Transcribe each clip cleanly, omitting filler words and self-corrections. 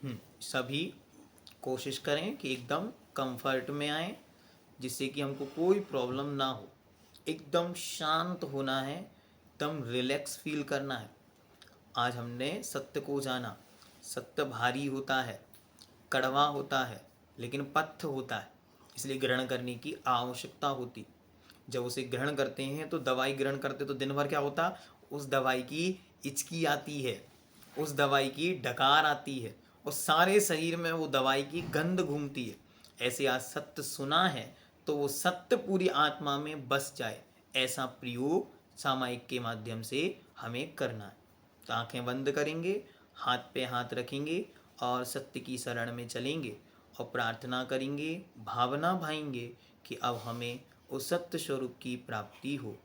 सभी कोशिश करें कि एकदम कंफर्ट में आए, जिससे कि हमको कोई प्रॉब्लम ना हो। एकदम शांत होना है, एकदम रिलैक्स फील करना है। आज हमने सत्य को जाना। सत्य भारी होता है, कड़वा होता है, लेकिन पथ्य होता है, इसलिए ग्रहण करने की आवश्यकता होती। जब उसे ग्रहण करते हैं तो दवाई ग्रहण करते तो दिन भर क्या होता, उस दवाई की इचकी आती है, उस दवाई की डकार आती है, और सारे शरीर में वो दवाई की गंध घूमती है। ऐसे आज सत्य सुना है तो वो सत्य पूरी आत्मा में बस जाए, ऐसा प्रयोग सामायिक के माध्यम से हमें करना है। तो आंखें बंद करेंगे, हाथ पे हाथ रखेंगे और सत्य की शरण में चलेंगे और प्रार्थना करेंगे, भावना भाएंगे कि अब हमें उस सत्य स्वरूप की प्राप्ति हो।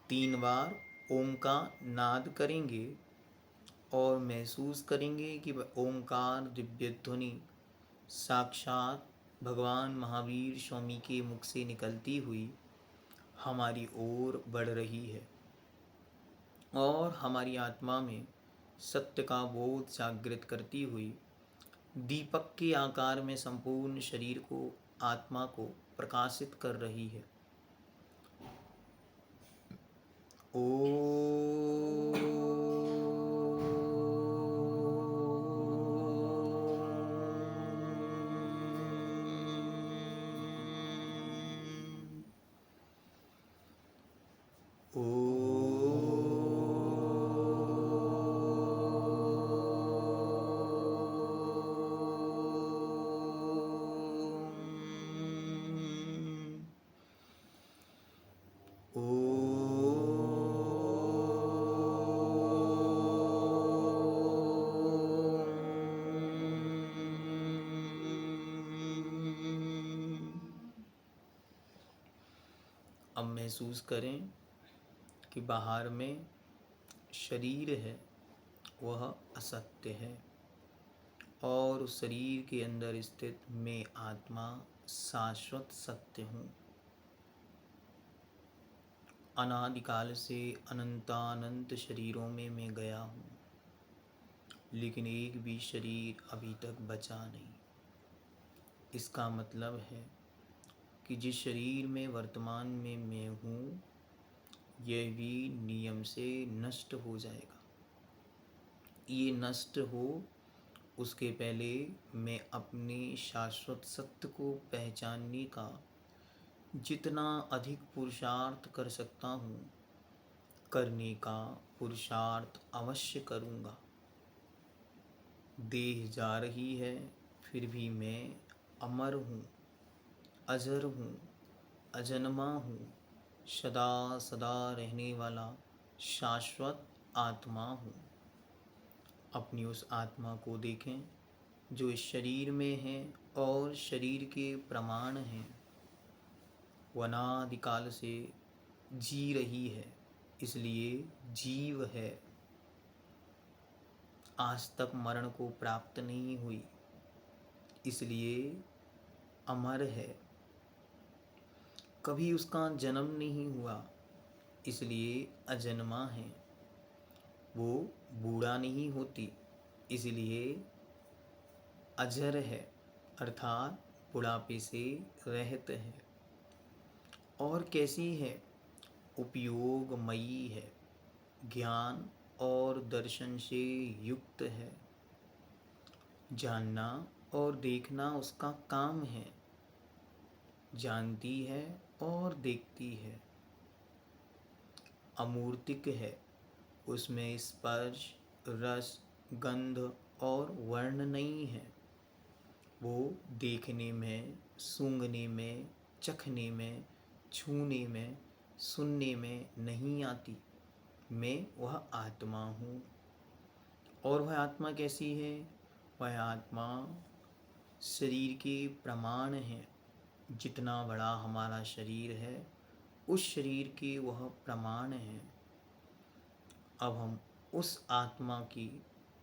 तीन बार ओम का नाद करेंगे और महसूस करेंगे कि वह ओमकार दिव्य ध्वनि साक्षात भगवान महावीर स्वामी के मुख से निकलती हुई हमारी ओर बढ़ रही है और हमारी आत्मा में सत्य का बोध जागृत करती हुई दीपक के आकार में संपूर्ण शरीर को, आत्मा को प्रकाशित कर रही है। अब महसूस करें कि बाहर में शरीर है, वह असत्य है, और उस शरीर के अंदर स्थित मैं आत्मा शाश्वत सत्य हूँ। अनादिकाल से अनंतानंत शरीरों में मैं गया हूँ, लेकिन एक भी शरीर अभी तक बचा नहीं। इसका मतलब है कि जिस शरीर में वर्तमान में मैं हूँ, यह भी नियम से नष्ट हो जाएगा। ये नष्ट हो उसके पहले मैं अपने शाश्वत सत्य को पहचानने का जितना अधिक पुरुषार्थ कर सकता हूँ, करने का पुरुषार्थ अवश्य करूँगा। देह जा रही है, फिर भी मैं अमर हूँ, अजर हूँ, अजन्मा हूँ, सदा सदा रहने वाला शाश्वत आत्मा हूँ। अपनी उस आत्मा को देखें जो इस शरीर में है और शरीर के प्रमाण हैं। वह अनादिकाल से जी रही है, इसलिए जीव है। आज तक मरण को प्राप्त नहीं हुई, इसलिए अमर है। कभी उसका जन्म नहीं हुआ, इसलिए अजन्मा है। वो बूढ़ा नहीं होती, इसलिए अजर है, अर्थात बुढ़ापे से रहित है। और कैसी है? उपयोगमयी है, ज्ञान और दर्शन से युक्त है। जानना और देखना उसका काम है, जानती है और देखती है। अमूर्तिक है, उसमें स्पर्श, रस, गंध और वर्ण नहीं है। वो देखने में, सूंघने में, चखने में, छूने में, सुनने में नहीं आती। मैं वह आत्मा हूँ। और वह आत्मा कैसी है? वह आत्मा शरीर के प्रमाण है। जितना बड़ा हमारा शरीर है, उस शरीर के वह प्रमाण हैं। अब हम उस आत्मा की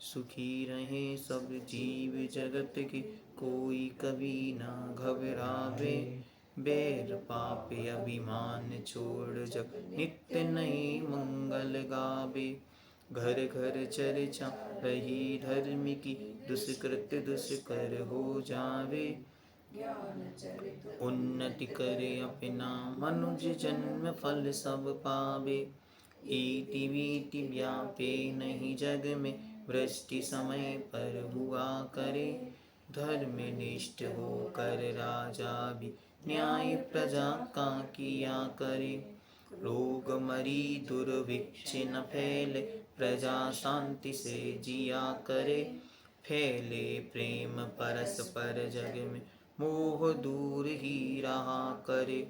सुखी रहे सब जीव जगत के, कोई कभी ना घबरावे। बैर पाप अभिमान छोड़ जग, नित्य नई मंगल गावे। घर घर चर्चा रही धर्म की, दुष्कृत दुष्कर हो जावे। उन्नति करे अपना मनुज, जन्म फल सब पावे। ईति वीति व्यापे नहीं जग में, वृष्टि समय पर हुआ करे। धर्मनिष्ठ होकर राजा भी, न्याय प्रजा का किया करे। रोग मरी दुर्भिक्ष न फैले, प्रजा शांति से जिया करे। फैले प्रेम परस्पर जग में, मोह दूर ही रहा करे।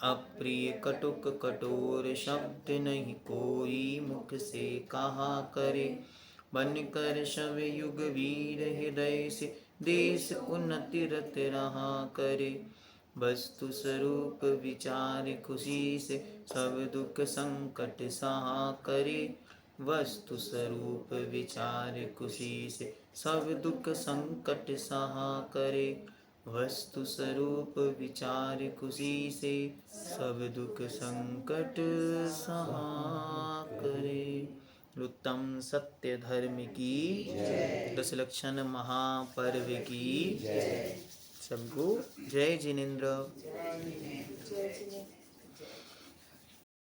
अप्रिय कटुक कठोर शब्द नहीं, कोई मुख से कहा करे। बनकर शव युग वीर हृदय से, देश उन्नति रत रहा करे। वस्तु स्वरूप विचार खुशी से, सब दुख संकट सहा करे। वस्तु स्वरूप विचार खुशी से, सब दुख संकट सहा करे। वस्तु स्वरूप विचार खुशी से, सब दुख संकट सहा करे। उत्तम सत्य धर्म की, 10 लक्षण महापर्व की। सबको जय जिनेन्द्र।